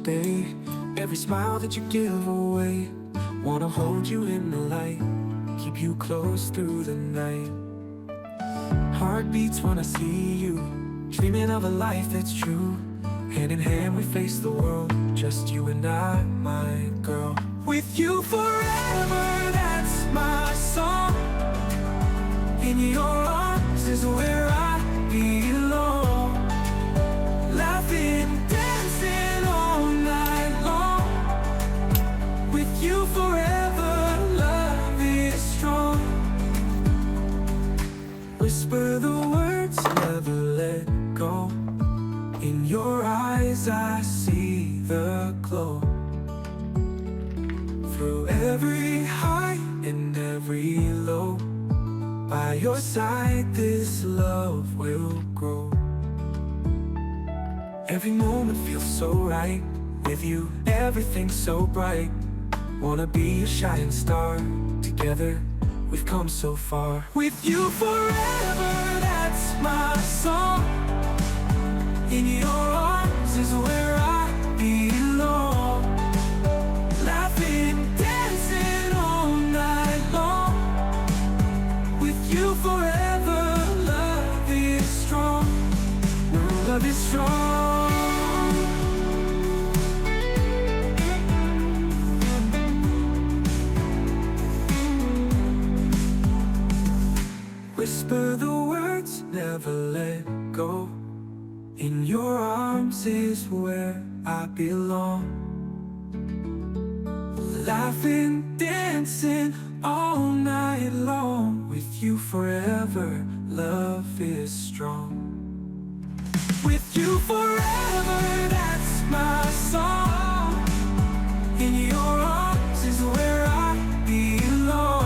day. Every smile that you give away. Wanna hold you in the light, keep you close through the night. Heart beats when I see you, dreaming of a life that's true. Hand in hand we face the world, just you and I, my girl. With you forever, that's my song. In your arms is where I belong. Laughing, dancing all night long. With you forever, love is strong. Whisper the words, never let go. In your eyes I see the glow. Through every high and every low, by your side this love will grow. Every moment feels so right. With you everything's so bright. Wanna be a shining star. Together we've come so far. With you forever, that's my song. In your arms is where I belong. Laughing, dancing all night long. With you forever, love is strong. Love is strong. Whisper the words, never let go. In your arms is where I belong. Laughing, dancing all night long. With you forever, love is strong. With you forever, that's my song. In your arms is where I belong.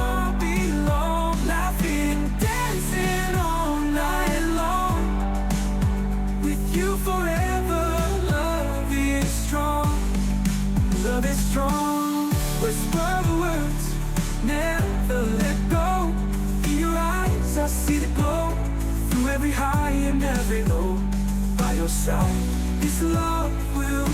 Laughing, dancing all night long. With you forever, love is strong. Love is strong. Whisper the words, never let go. In your eyes I see the glow. Through every high and every low, by your side this love will